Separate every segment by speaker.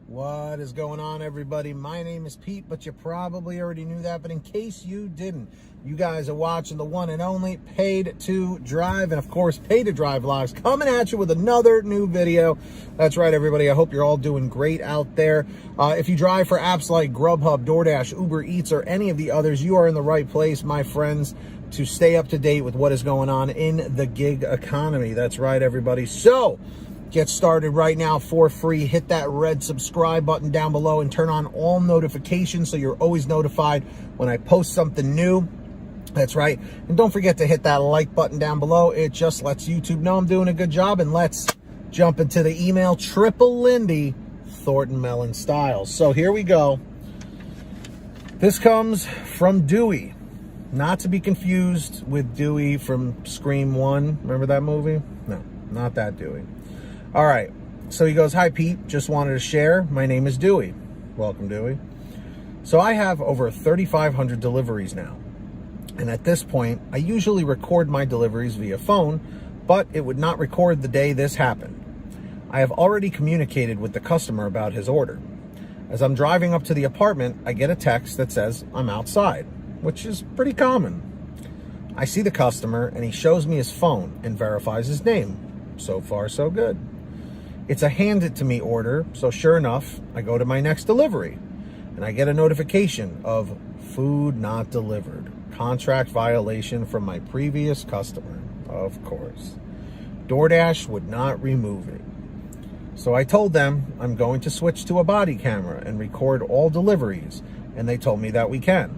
Speaker 1: What is going on, everybody? My name is Pete, but you probably already knew that. But in case you didn't, you guys are watching the one and only Paid to Drive, and of course, Paid to Drive Vlogs, coming at you with another new video. That's right, everybody. I hope you're all doing great out there. If you drive for apps like GrubHub, Doordash, Uber Eats, or any of the others, you are in the right place, my friends, to stay up to date with what is going on in the gig economy. That's right, everybody. So get started right now for free. Hit that red subscribe button down below and turn on all notifications so you're always notified when I post something new. That's right. And don't forget to hit that like button down below. It just lets YouTube know I'm doing a good job. And let's jump into the email. Triple Lindy, Thornton Mellon Styles. So here we go. This comes from Dewey. Not to be confused with Dewey from Scream 1. Remember that movie? No, not that Dewey. All right, so he goes, "Hi, Pete. Just wanted to share. My name is Dewey." Welcome, Dewey. "So I have over 3,500 deliveries now. And at this point, I usually record my deliveries via phone, but it would not record the day this happened. I have already communicated with the customer about his order. As I'm driving up to the apartment, I get a text that says I'm outside, which is pretty common. I see the customer, and he shows me his phone and verifies his name. So far, so good. It's a hand it to me order, so sure enough, I go to my next delivery, and I get a notification of food not delivered. Contract violation from my previous customer, of course. DoorDash would not remove it. So I told them I'm going to switch to a body camera and record all deliveries, and they told me that we can.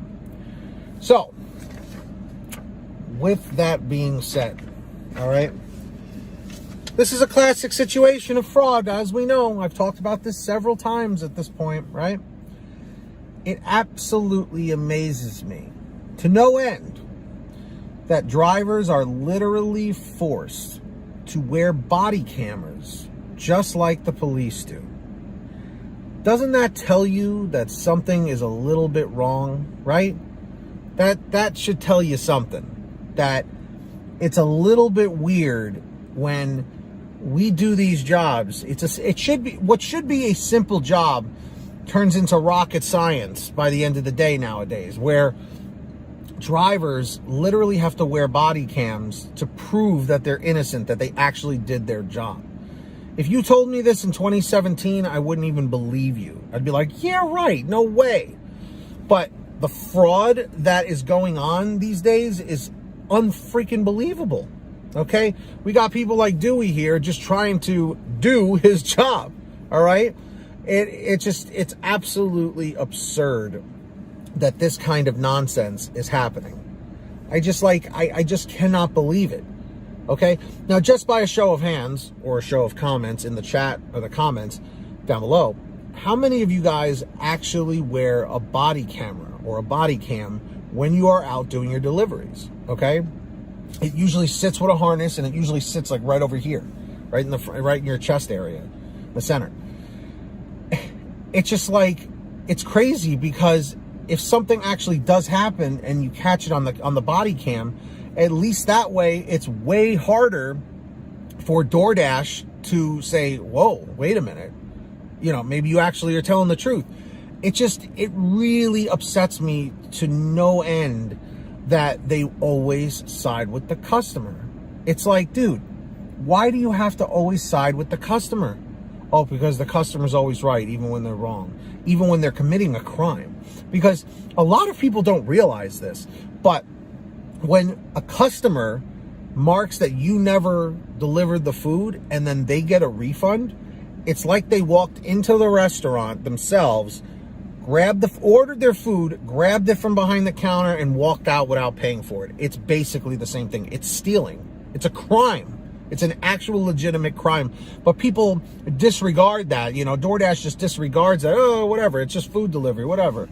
Speaker 1: So, with that being said, all right, this is a classic situation of fraud, as we know. I've talked about this several times at this point, right? It absolutely amazes me to no end that drivers are literally forced to wear body cameras just like the police do. Doesn't that tell you that something is a little bit wrong, right? That should tell you something. That it's a little bit weird when we do these jobs. What should be a simple job turns into rocket science by the end of the day nowadays, where drivers literally have to wear body cams to prove that they're innocent, that they actually did their job. If you told me this in 2017, I wouldn't even believe you. I'd be like, yeah, right, no way. But the fraud that is going on these days is unfreaking believable. Okay, we got people like Dewey here just trying to do his job. All right, it's absolutely absurd that this kind of nonsense is happening. I just cannot believe it. Okay, now just by a show of hands or a show of comments in the chat or the comments down below, how many of you guys actually wear a body camera or a body cam when you are out doing your deliveries? Okay. It usually sits with a harness, and it usually sits like right over here, right in your chest area, the center. It's just like, it's crazy, because if something actually does happen and you catch it on the body cam, at least that way it's way harder for DoorDash to say, whoa, wait a minute, maybe you actually are telling the truth. It really upsets me to no end that they always side with the customer. It's like, dude, why do you have to always side with the customer? Oh, because the customer's always right, even when they're wrong, even when they're committing a crime. Because a lot of people don't realize this, but when a customer marks that you never delivered the food and then they get a refund, it's like they walked into the restaurant themselves, ordered their food, grabbed it from behind the counter, and walked out without paying for it. It's basically the same thing. It's stealing. It's a crime. It's an actual legitimate crime. But people disregard that. DoorDash just disregards that. Oh, whatever. It's just food delivery, whatever.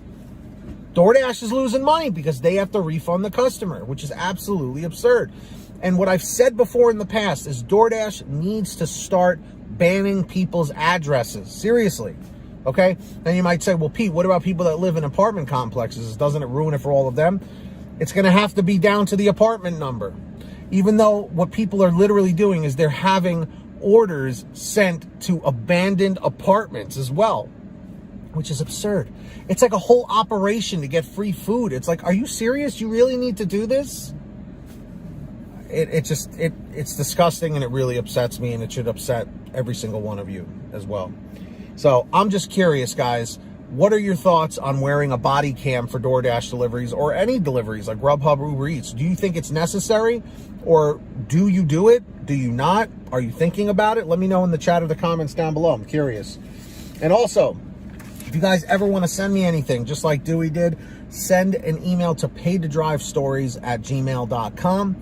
Speaker 1: DoorDash is losing money because they have to refund the customer, which is absolutely absurd. And what I've said before in the past is DoorDash needs to start banning people's addresses. Seriously. Okay, then you might say, well, Pete, what about people that live in apartment complexes? Doesn't it ruin it for all of them? It's going to have to be down to the apartment number. Even though what people are literally doing is they're having orders sent to abandoned apartments as well. which is absurd. It's like a whole operation to get free food. It's like, are you serious? You really need to do this? It's disgusting, and it really upsets me, and it should upset every single one of you as well. So I'm just curious, guys. What are your thoughts on wearing a body cam for DoorDash deliveries or any deliveries like GrubHub or Uber Eats? Do you think it's necessary, or do you do it? Do you not? Are you thinking about it? Let me know in the chat or the comments down below. I'm curious. And also, if you guys ever want to send me anything, just like Dewey did, send an email to paidtodrivestories@gmail.com.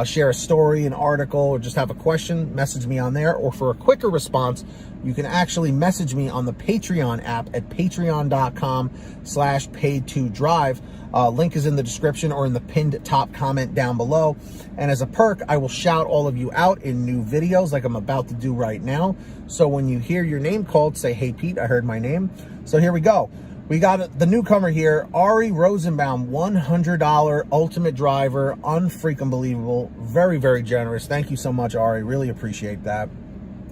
Speaker 1: Share a story, an article, or just have a question, message me on there. Or for a quicker response, you can actually message me on the Patreon app at patreon.com/paid2drive. Link is in the description or in the pinned top comment down below. And as a perk, I will shout all of you out in new videos like I'm about to do right now. So when you hear your name called, say, "Hey, Pete, I heard my name." So here we go. We got the newcomer here, Ari Rosenbaum, $100 ultimate driver, unfreaking believable, very, very generous. Thank you so much, Ari. Really appreciate that.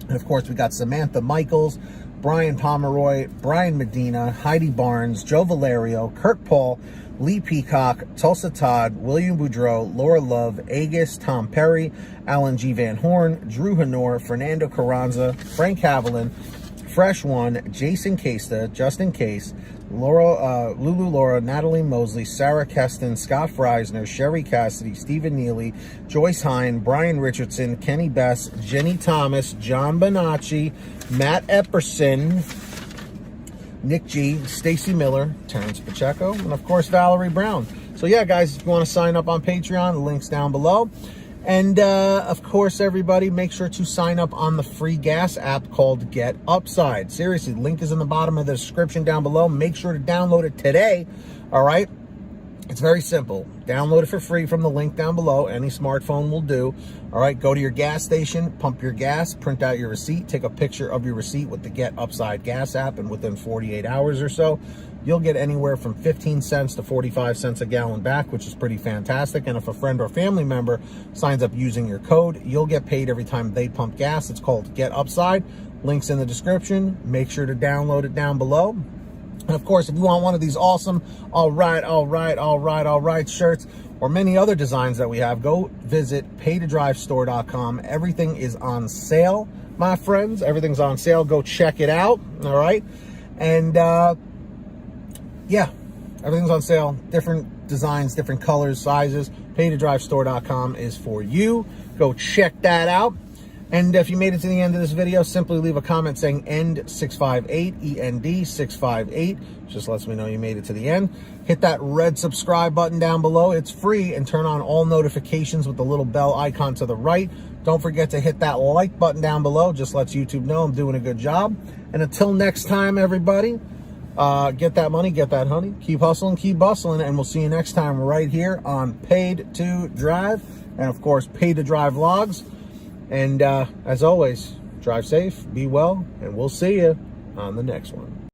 Speaker 1: And of course, we got Samantha Michaels, Brian Pomeroy, Brian Medina, Heidi Barnes, Joe Valerio, Kurt Paul, Lee Peacock, Tulsa Todd, William Boudreau, Laura Love, Agus, Tom Perry, Alan G. Van Horn, Drew Honor, Fernando Carranza, Frank Haviland, Fresh One, Jason Casta, Justin Case, Laura, Lulu Laura, Natalie Mosley, Sarah Keston, Scott Freisner, Sherry Cassidy, Stephen Neely, Joyce Hine, Brian Richardson, Kenny Bess, Jenny Thomas, John Bonacci, Matt Epperson, Nick G, Stacy Miller, Terrence Pacheco, and of course Valerie Brown. So yeah, guys, if you want to sign up on Patreon, the link's down below. And of course, everybody, make sure to sign up on the free gas app called Get Upside. Seriously, link is in the bottom of the description down below. Make sure to download it today. All right. It's very simple. Download it for free from the link down below. Any smartphone will do. All right. Go to your gas station, pump your gas, print out your receipt, take a picture of your receipt with the Get Upside gas app, and within 48 hours or so, you'll get anywhere from 15 cents to 45 cents a gallon back, which is pretty fantastic. And if a friend or family member signs up using your code, you'll get paid every time they pump gas. It's called Get Upside. Links in the description. Make sure to download it down below. And of course, if you want one of these awesome all right shirts or many other designs that we have, go visit paidtodrivestore.com. Everything is on sale, my friends. Everything's on sale. Go check it out. All right. And yeah, everything's on sale. Different designs, different colors, sizes. Paidtodrivestore.com is for you. Go check that out. And if you made it to the end of this video, simply leave a comment saying END658, END658. Just lets me know you made it to the end. Hit that red subscribe button down below. It's free, and turn on all notifications with the little bell icon to the right. Don't forget to hit that like button down below. Just lets YouTube know I'm doing a good job. And until next time, everybody, get that money, get that honey, keep hustling, keep bustling, and we'll see you next time right here on Paid to Drive, and of course, Paid to Drive vlogs. And as always, drive safe, be well, and we'll see you on the next one.